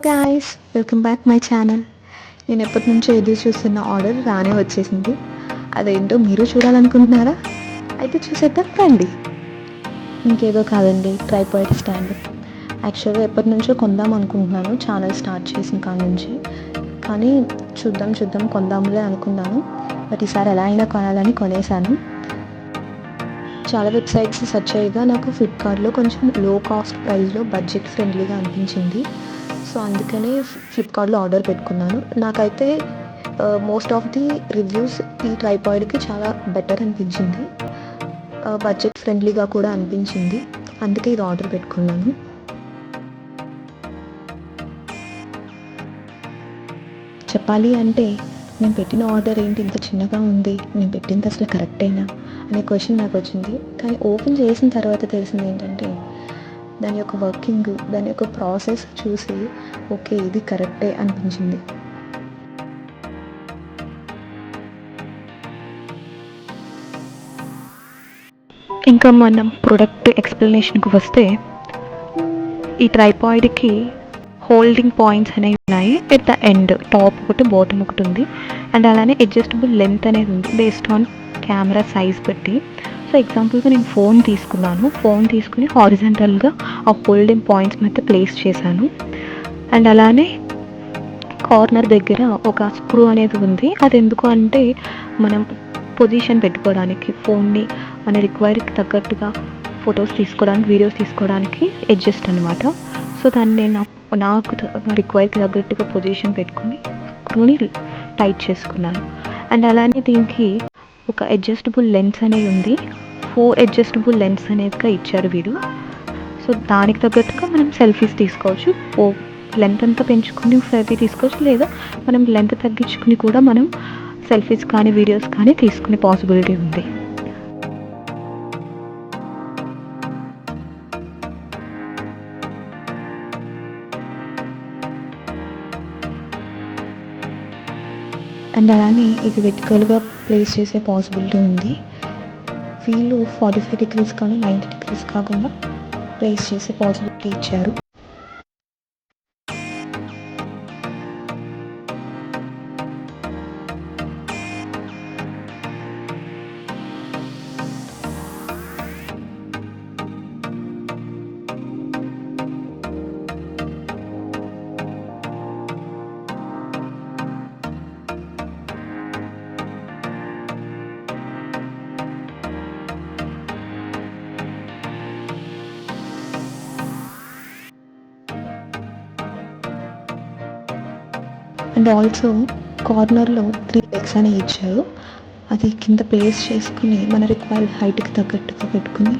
Guys, welcome back my channel. నేను ఎప్పటి నుంచో ఎదురు చూస్తున్న ఆర్డర్ రానే వచ్చేసింది. అదేంటో మీరు చూడాలనుకుంటున్నారా? అయితే చూసేద్దాం రండి. ఇంకేదో కాదండి, ట్రైపాడ్ స్టాండ్. యాక్చువల్గా ఎప్పటి నుంచో కొందాం అనుకుంటున్నాను, ఛానల్ స్టార్ట్ చేసిన కాడ నుంచి. కానీ చూద్దాం కొందాంలే అనుకున్నాను. బట్ ఈసారి ఎలా అయినా కొనాలని కొనేసాను. చాలా వెబ్సైట్స్ సెర్చ్ చేయగా నాకు ఫ్లిప్కార్ట్లో కొంచెం లో కాస్ట్ ప్రైస్లో బడ్జెట్ ఫ్రెండ్లీగా అనిపించింది. సో అందుకనే ఫ్లిప్కార్ట్లో ఆర్డర్ పెట్టుకున్నాను. నాకైతే మోస్ట్ ఆఫ్ ది రివ్యూస్ ఈ ట్రైపాడ్కి చాలా బెటర్ అనిపించింది. బడ్జెట్ ఫ్రెండ్లీగా కూడా అనిపించింది. అందుకే ఇది ఆర్డర్ పెట్టుకున్నాను. చెప్పాలి అంటే నేను పెట్టిన ఆర్డర్ ఏంటి ఇంత చిన్నగా ఉంది, నేను పెట్టింది అసలు కరెక్టేనా అనే క్వశ్చన్ నాకు వచ్చింది. కానీ ఓపెన్ చేసిన తర్వాత తెలిసింది ఏంటంటే దాని యొక్క వర్కింగ్, దాని యొక్క ప్రాసెస్ చూసి ఓకే ఇది కరెక్టే అనిపించింది. ఇంకా మనం ప్రొడక్ట్ ఎక్స్ప్లెనేషన్కి వస్తే ఈ ట్రైపాడ్కి హోల్డింగ్ పాయింట్స్ అనేవి ఉన్నాయి. ఎట్ ద ఎండ్ టాప్ ఒకటి, బాటమ్ ఒకటి ఉంది. అండ్ అలానే అడ్జస్టబుల్ లెంత్ అనేది ఉంది బేస్డ్ ఆన్ కెమెరా సైజ్ బట్టి. సో ఎగ్జాంపుల్గా నేను ఫోన్ తీసుకుని హారిజంటల్గా ఆ హోల్డింగ్ పాయింట్స్ మధ్య ప్లేస్ చేశాను. అండ్ అలానే కార్నర్ దగ్గర ఒక స్క్రూ అనేది ఉంది. అది ఎందుకు అంటే మనం పొజిషన్ పెట్టుకోవడానికి, ఫోన్ని మన రిక్వైర్కి తగ్గట్టుగా ఫొటోస్ తీసుకోవడానికి, వీడియోస్ తీసుకోవడానికి అడ్జస్ట్ అనమాట. సో దాన్ని నేను నాకు రిక్వైర్కి తగ్గట్టుగా పొజిషన్ పెట్టుకుని స్క్రూని టైట్ చేసుకున్నాను. అండ్ అలానే దీనికి ఒక అడ్జస్టబుల్ లెన్స్ అనేది ఉంది. 4 అడ్జస్టబుల్ లెన్స్ అనేదిగా ఇచ్చారు వీడు. సో దానికి తగ్గట్టుగా మనం సెల్ఫీస్ తీసుకోవచ్చు. లెంత్ అంతా పెంచుకుని సెల్ఫీ తీసుకోవచ్చు, లేదా మనం లెంత్ తగ్గించుకుని కూడా మనం సెల్ఫీస్ కానీ వీడియోస్ కానీ తీసుకునే పాసిబిలిటీ ఉంది. అండ్ అలానే ఇది వెర్టికల్గా ప్లేస్ చేసే పాసిబిలిటీ ఉంది. వీళ్ళు 45 డిగ్రీస్ కానీ 90 డిగ్రీస్ కాకుండా ప్లేస్ చేసే పాసిబిలిటీ ఇచ్చారు. అండ్ ఆల్సో కార్నర్లో 3 లెగ్స్ అనేవి ఇచ్చారు. అది కింద ప్లేస్ చేసుకుని మన రిక్వైర్డ్ హైట్కి తగ్గట్టుగా పెట్టుకుని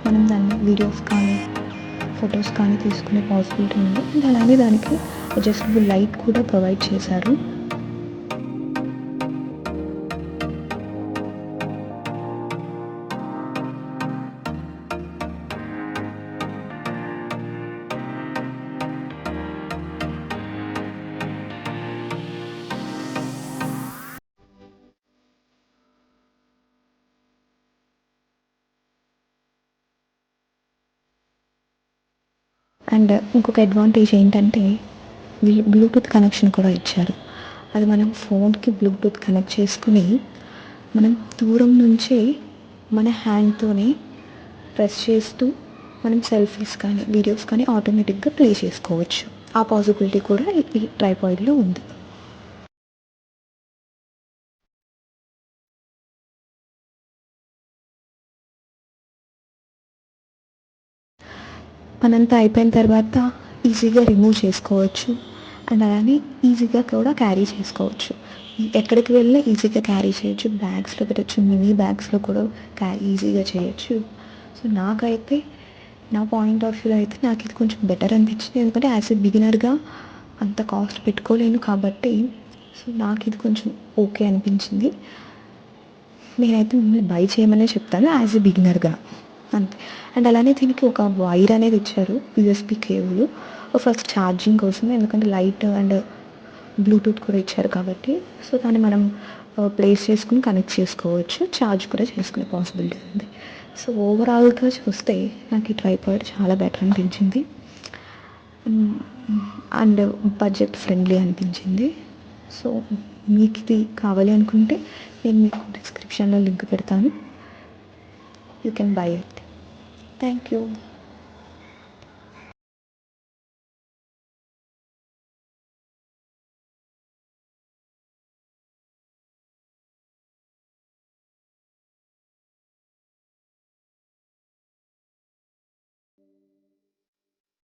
మనం దాన్ని వీడియోస్ కానీ ఫొటోస్ కానీ తీసుకునే పాసిబిలిటీ ఉంది. అండ్ అలానే దానికి అడ్జస్టబుల్ లైట్ కూడా ప్రొవైడ్ చేశారు. అండ్ ఇంకొక అడ్వాంటేజ్ ఏంటంటే వీళ్ళు బ్లూటూత్ కనెక్షన్ కూడా ఇచ్చారు. అది మనం ఫోన్కి బ్లూటూత్ కనెక్ట్ చేసుకుని మనం దూరం నుంచే మన హ్యాండ్తోనే ప్రెస్ చేస్తూ మనం సెల్ఫీస్ కానీ వీడియోస్ కానీ ఆటోమేటిక్గా ప్లే చేసుకోవచ్చు. ఆ పాసిబిలిటీ కూడా ఈ ట్రైపాడ్లో ఉంది. పనంతా అయిపోయిన తర్వాత ఈజీగా రిమూవ్ చేసుకోవచ్చు. అండ్ అలానే ఈజీగా కూడా క్యారీ చేసుకోవచ్చు. ఎక్కడికి వెళ్ళినా ఈజీగా క్యారీ చేయొచ్చు. బ్యాగ్స్లో పెట్టచ్చు, మినీ బ్యాగ్స్లో కూడా ఈజీగా చేయొచ్చు. సో నాకైతే నా పాయింట్ ఆఫ్ వ్యూలో అయితే నాకు ఇది కొంచెం బెటర్ అనిపించింది. ఎందుకంటే యాజ్ ఎ బిగినర్గా అంత కాస్ట్ పెట్టుకోలేను కాబట్టి సో నాకు ఇది కొంచెం ఓకే అనిపించింది. నేనైతే మిమ్మల్ని బై చేయమనే చెప్తాను యాజ్ ఎ బిగినర్గా, అంతే. అండ్ అలానే దీనికి ఒక వైర్ అనేది ఇచ్చారు, యూఎస్బి కేబుల్ ఫస్ట్ ఛార్జింగ్ కోసం. ఎందుకంటే లైట్ అండ్ బ్లూటూత్ కూడా ఇచ్చారు కాబట్టి సో దాన్ని మనం ప్లేస్ చేసుకుని కనెక్ట్ చేసుకోవచ్చు, ఛార్జ్ కూడా చేసుకునే పాసిబిలిటీ ఉంది. సో ఓవరాల్గా చూస్తే నాకు ఈ ట్రైపాడ్ చాలా బెటర్ అనిపించింది. అండ్ బడ్జెట్ ఫ్రెండ్లీ అనిపించింది. సో మీకు ఇది కావాలి అనుకుంటే నేను మీకు డిస్క్రిప్షన్లో లింక్ పెడతాను. You can buy it. Thank you.